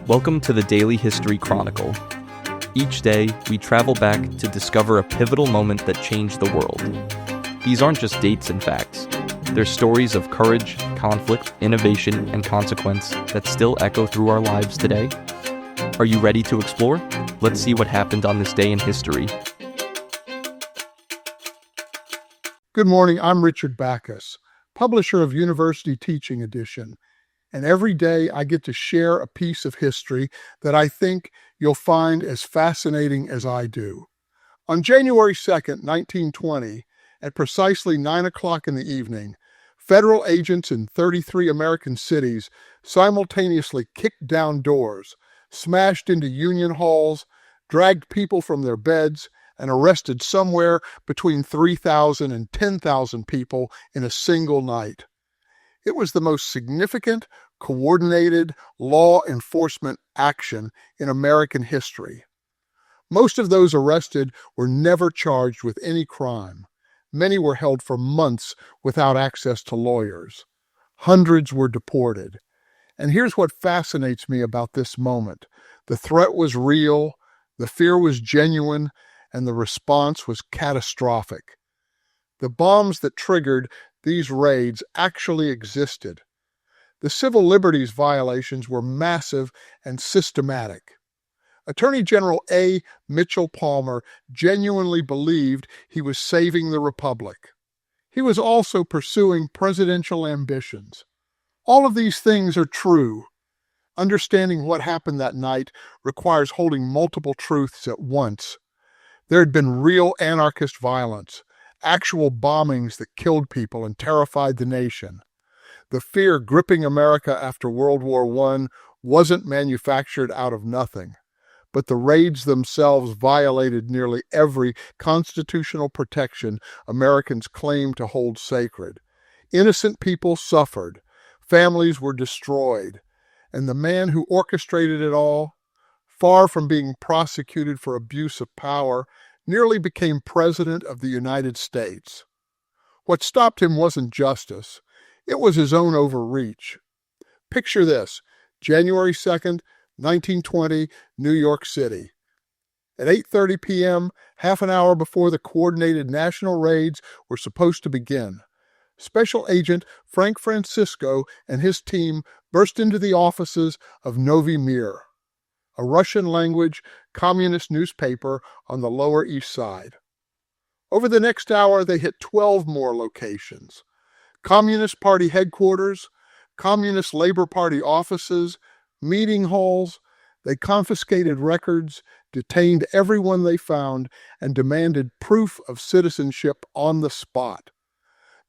Welcome to the Daily History Chronicle. Each day, we travel back to discover a pivotal moment that changed the world. These aren't just dates and facts. They're stories of courage, conflict, innovation, and consequence that still echo through our lives today. Are you ready to explore? Let's see what happened on this day in history. Good morning, I'm Richard Backus, publisher of University Teaching Edition, and every day I get to share a piece of history that I think you'll find as fascinating as I do. On January 2nd, 1920, at precisely 9 o'clock in the evening, federal agents in 33 American cities simultaneously kicked down doors, smashed into union halls, dragged people from their beds, and arrested somewhere between 3,000 and 10,000 people in a single night. It was the most significant, coordinated law enforcement action in American history. Most of those arrested were never charged with any crime. Many were held for months without access to lawyers. Hundreds were deported. And here's what fascinates me about this moment. The threat was real, the fear was genuine, and the response was catastrophic. The bombs that triggered these raids actually existed. The civil liberties violations were massive and systematic. Attorney General A. Mitchell Palmer genuinely believed he was saving the republic. He was also pursuing presidential ambitions. All of these things are true. Understanding what happened that night requires holding multiple truths at once. There had been real anarchist violence, actual bombings that killed people and terrified the nation. The fear gripping America after World War I wasn't manufactured out of nothing, but the raids themselves violated nearly every constitutional protection Americans claimed to hold sacred. Innocent people suffered, families were destroyed, and the man who orchestrated it all, far from being prosecuted for abuse of power, nearly became President of the United States. What stopped him wasn't justice. It was his own overreach. Picture this, January 2nd, 1920, New York City. At 8:30 p.m., half an hour before the coordinated national raids were supposed to begin, Special Agent Frank Francisco and his team burst into the offices of Novi Mir, a Russian-language communist newspaper on the Lower East Side. Over the next hour, they hit 12 more locations. Communist Party headquarters, Communist Labor Party offices, meeting halls. They confiscated records, detained everyone they found, and demanded proof of citizenship on the spot.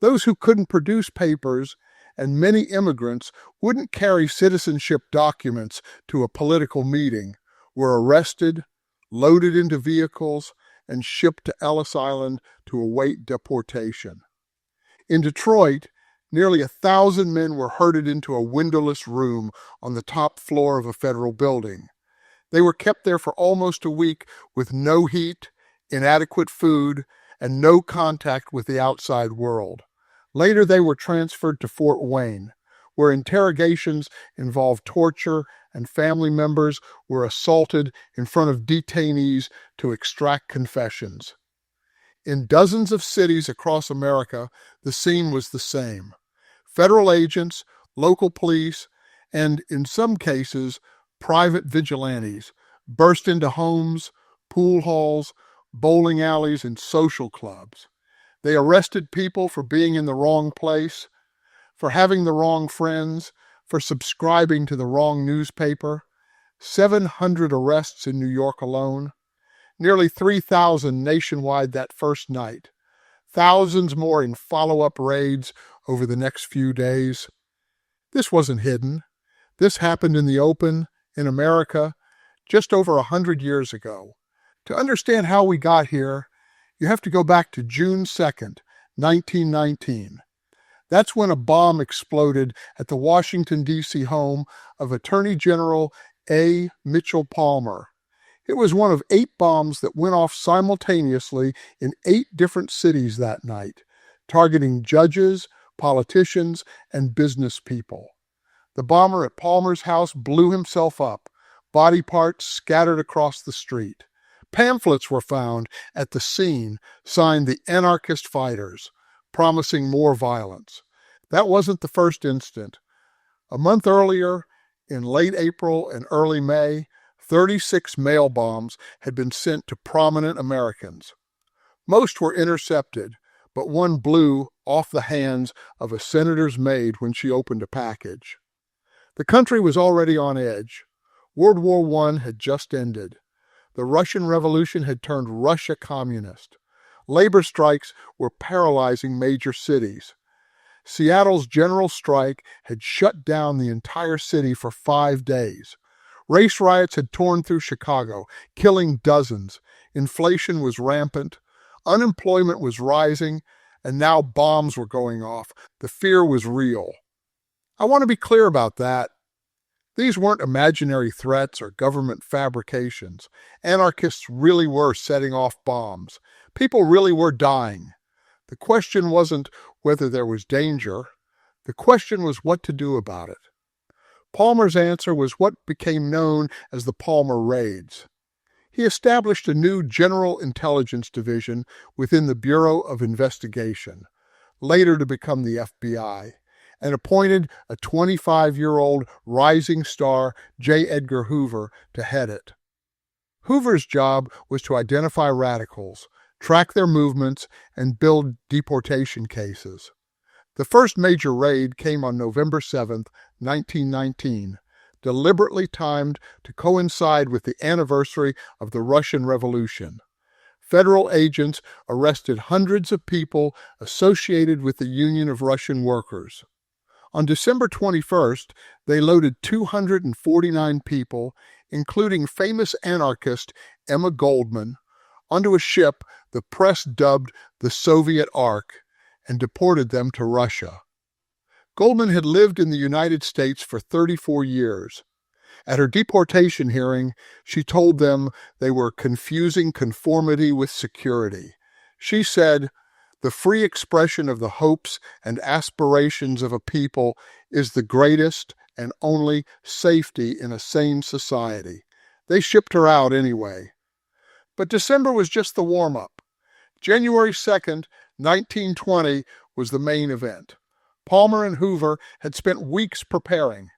Those who couldn't produce papers, and many immigrants wouldn't carry citizenship documents to a political meeting, were arrested, loaded into vehicles, and shipped to Ellis Island to await deportation. In Detroit, nearly 1,000 men were herded into a windowless room on the top floor of a federal building. They were kept there for almost a week with no heat, inadequate food, and no contact with the outside world. Later, they were transferred to Fort Wayne, where interrogations involved torture and family members were assaulted in front of detainees to extract confessions. In dozens of cities across America, the scene was the same. Federal agents, local police, and, in some cases, private vigilantes burst into homes, pool halls, bowling alleys, and social clubs. They arrested people for being in the wrong place, for having the wrong friends, for subscribing to the wrong newspaper. 700 arrests in New York alone. Nearly 3,000 nationwide that first night. Thousands more in follow-up raids over the next few days. This wasn't hidden. This happened in the open, in America, just over 100 years ago. To understand how we got here, you have to go back to June 2nd, 1919. That's when a bomb exploded at the Washington, D.C. home of Attorney General A. Mitchell Palmer. It was one of 8 bombs that went off simultaneously in 8 different cities that night, targeting judges, politicians, and business people. The bomber at Palmer's house blew himself up, body parts scattered across the street. Pamphlets were found at the scene signed "The Anarchist Fighters," promising more violence. That wasn't the first incident. A month earlier, in late April and early May, 36 mail bombs had been sent to prominent Americans. Most were intercepted, but one blew off the hands of a senator's maid when she opened a package. The country was already on edge. World War I had just ended. The Russian Revolution had turned Russia communist. Labor strikes were paralyzing major cities. Seattle's general strike had shut down the entire city for 5 days. Race riots had torn through Chicago, killing dozens. Inflation was rampant. Unemployment was rising, and now bombs were going off. The fear was real. I want to be clear about that. These weren't imaginary threats or government fabrications. Anarchists really were setting off bombs. People really were dying. The question wasn't whether there was danger. The question was what to do about it. Palmer's answer was what became known as the Palmer Raids. He established a new General Intelligence Division within the Bureau of Investigation, later to become the FBI, and appointed a 25-year-old rising star, J. Edgar Hoover, to head it. Hoover's job was to identify radicals, track their movements, and build deportation cases. The first major raid came on November 7, 1919, deliberately timed to coincide with the anniversary of the Russian Revolution. Federal agents arrested hundreds of people associated with the Union of Russian Workers. On December 21st, they loaded 249 people, including famous anarchist Emma Goldman, onto a ship the press dubbed the Soviet Ark, and deported them to Russia. Goldman had lived in the United States for 34 years. At her deportation hearing, she told them they were confusing conformity with security. She said, "The free expression of the hopes and aspirations of a people is the greatest and only safety in a sane society." They shipped her out anyway. But December was just the warm-up. January 2nd, 1920 was the main event. Palmer and Hoover had spent weeks preparing.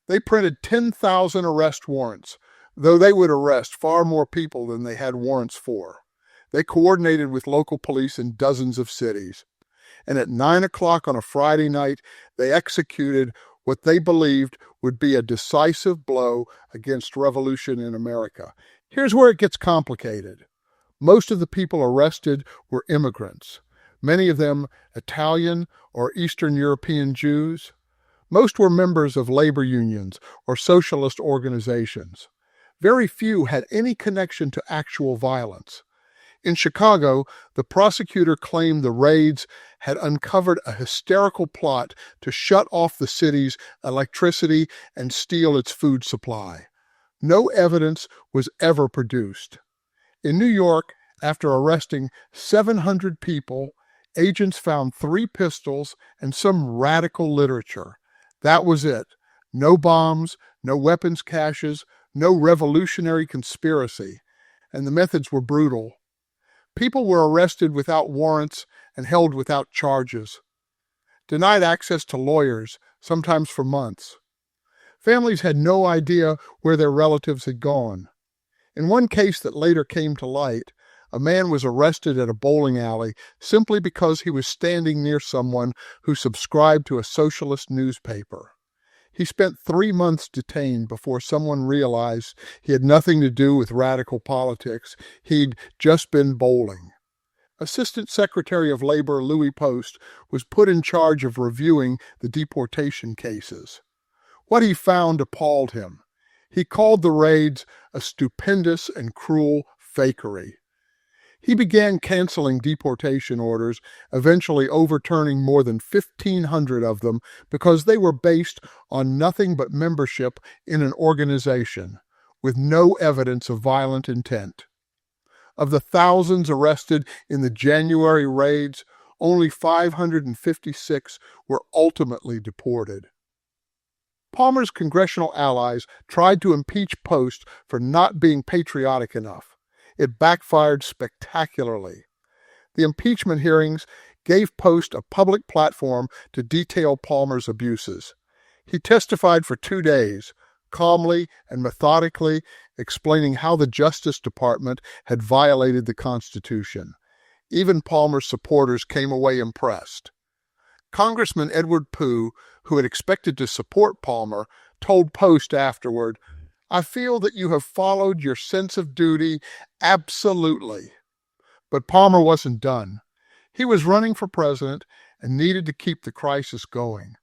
They printed 10,000 arrest warrants, though they would arrest far more people than they had warrants for. They coordinated with local police in dozens of cities. And at 9 o'clock on a Friday night, they executed what they believed would be a decisive blow against revolution in America. Here's where it gets complicated. Most of the people arrested were immigrants, many of them Italian or Eastern European Jews. Most were members of labor unions or socialist organizations. Very few had any connection to actual violence. In Chicago, the prosecutor claimed the raids had uncovered a hysterical plot to shut off the city's electricity and steal its food supply. No evidence was ever produced. In New York, after arresting 700 people, agents found 3 pistols and some radical literature. That was it. No bombs, no weapons caches, no revolutionary conspiracy. And the methods were brutal. People were arrested without warrants and held without charges. Denied access to lawyers, sometimes for months. Families had no idea where their relatives had gone. In one case that later came to light, a man was arrested at a bowling alley simply because he was standing near someone who subscribed to a socialist newspaper. He spent 3 months detained before someone realized he had nothing to do with radical politics. He'd just been bowling. Assistant Secretary of Labor Louis Post was put in charge of reviewing the deportation cases. What he found appalled him. He called the raids a stupendous and cruel fakery. He began canceling deportation orders, eventually overturning more than 1,500 of them because they were based on nothing but membership in an organization, with no evidence of violent intent. Of the thousands arrested in the January raids, only 556 were ultimately deported. Palmer's congressional allies tried to impeach Post for not being patriotic enough. It backfired spectacularly. The impeachment hearings gave Post a public platform to detail Palmer's abuses. He testified for 2 days, calmly and methodically explaining how the Justice Department had violated the Constitution. Even Palmer's supporters came away impressed. Congressman Edward Pugh, who had expected to support Palmer, told Post afterward, "I feel that you have followed your sense of duty absolutely." But Palmer wasn't done. He was running for president and needed to keep the crisis going.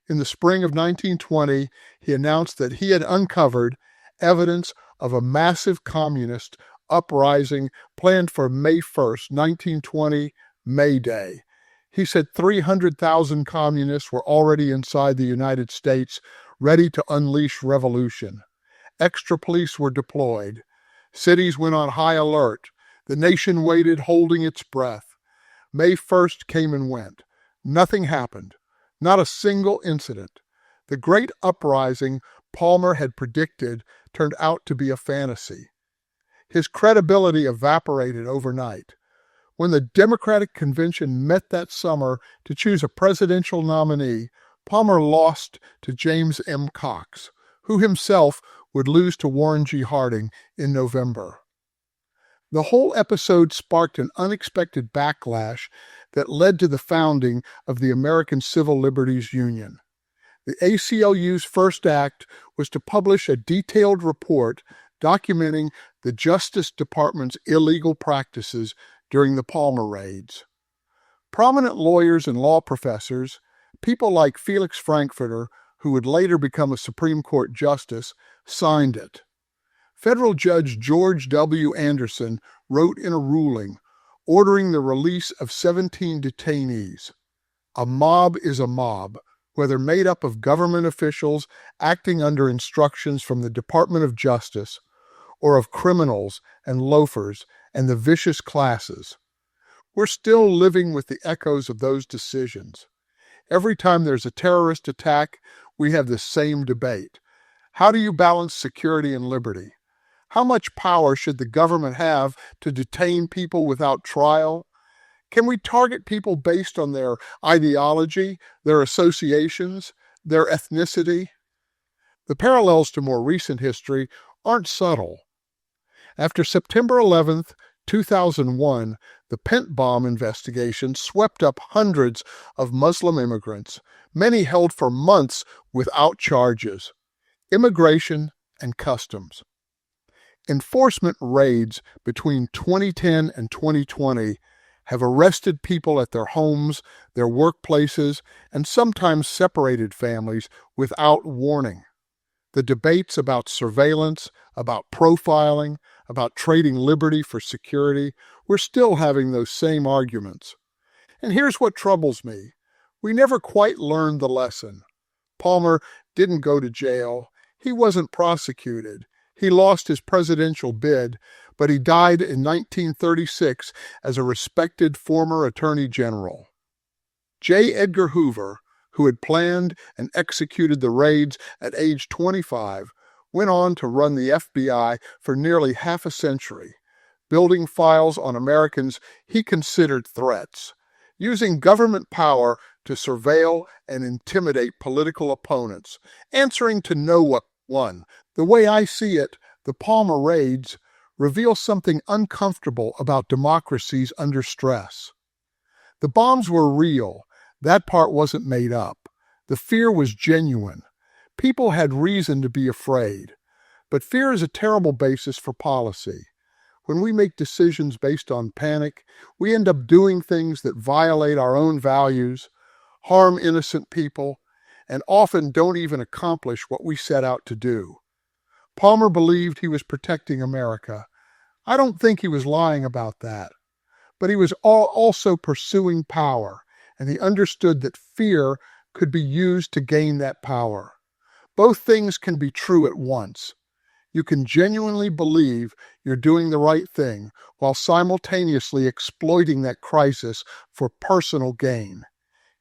In the spring of 1920, he announced that he had uncovered evidence of a massive communist uprising planned for May 1st, 1920, May Day. He said 300,000 communists were already inside the United States, ready to unleash revolution. Extra police were deployed. Cities went on high alert. The nation waited, holding its breath. May 1st came and went. Nothing happened. Not a single incident. The great uprising Palmer had predicted turned out to be a fantasy. His credibility evaporated overnight. When the Democratic Convention met that summer to choose a presidential nominee, Palmer lost to James M. Cox, who himself would lose to Warren G. Harding in November. The whole episode sparked an unexpected backlash that led to the founding of the American Civil Liberties Union. The ACLU's first act was to publish a detailed report documenting the Justice Department's illegal practices during the Palmer raids. Prominent lawyers and law professors, people like Felix Frankfurter, who would later become a Supreme Court justice, signed it. Federal Judge George W. Anderson wrote in a ruling ordering the release of 17 detainees. A mob is a mob, whether made up of government officials acting under instructions from the Department of Justice, or of criminals and loafers and the vicious classes. We're still living with the echoes of those decisions. Every time there's a terrorist attack, we have the same debate. How do you balance security and liberty? How much power should the government have to detain people without trial? Can we target people based on their ideology, their associations, their ethnicity? The parallels to more recent history aren't subtle. After September 11th, 2001, the Pent Bomb investigation swept up hundreds of Muslim immigrants, many held for months without charges. Immigration and customs. Enforcement raids between 2010 and 2020 have arrested people at their homes, their workplaces, and sometimes separated families without warning. The debates about surveillance, about profiling, about trading liberty for security, we're still having those same arguments. And here's what troubles me. We never quite learned the lesson. Palmer didn't go to jail. He wasn't prosecuted. He lost his presidential bid, but he died in 1936 as a respected former attorney general. J. Edgar Hoover, who had planned and executed the raids at age 25, went on to run the FBI for nearly half a century, building files on Americans he considered threats, using government power to surveil and intimidate political opponents, answering to no one. The way I see it, the Palmer raids reveal something uncomfortable about democracies under stress. The bombs were real. That part wasn't made up. The fear was genuine. People had reason to be afraid. But fear is a terrible basis for policy. When we make decisions based on panic, we end up doing things that violate our own values, harm innocent people, and often don't even accomplish what we set out to do. Palmer believed he was protecting America. I don't think he was lying about that. But he was also pursuing power, and he understood that fear could be used to gain that power. Both things can be true at once. You can genuinely believe you're doing the right thing while simultaneously exploiting that crisis for personal gain.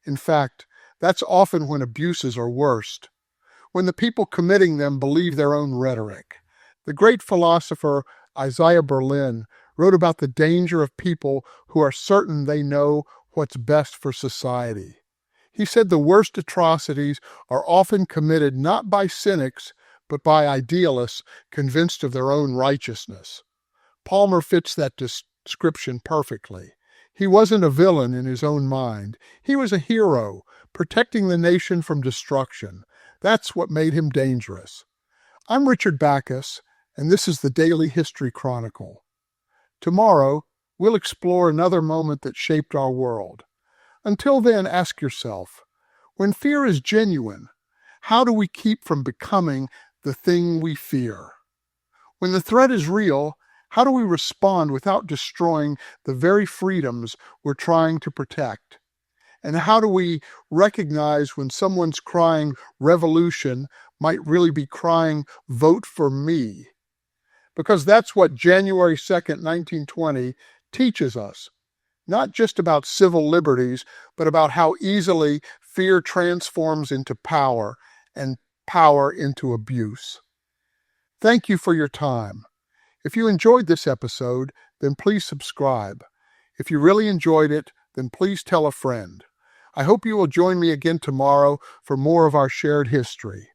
In fact, that's often when abuses are worst. when the people committing them believe their own rhetoric. The great philosopher Isaiah Berlin wrote about the danger of people who are certain they know what's best for society. He said the worst atrocities are often committed not by cynics, but by idealists convinced of their own righteousness. Palmer fits that description perfectly. He wasn't a villain in his own mind. He was a hero, protecting the nation from destruction. That's what made him dangerous. I'm Richard Backus, and this is the Daily History Chronicle. Tomorrow, we'll explore another moment that shaped our world. Until then, ask yourself, when fear is genuine, how do we keep from becoming the thing we fear? When the threat is real, how do we respond without destroying the very freedoms we're trying to protect? And how do we recognize when someone's crying revolution might really be crying vote for me? Because that's what January 2nd, 1920 teaches us. Not just about civil liberties, but about how easily fear transforms into power and power into abuse. Thank you for your time. If you enjoyed this episode, then please subscribe. If you really enjoyed it, then please tell a friend. I hope you will join me again tomorrow for more of our shared history.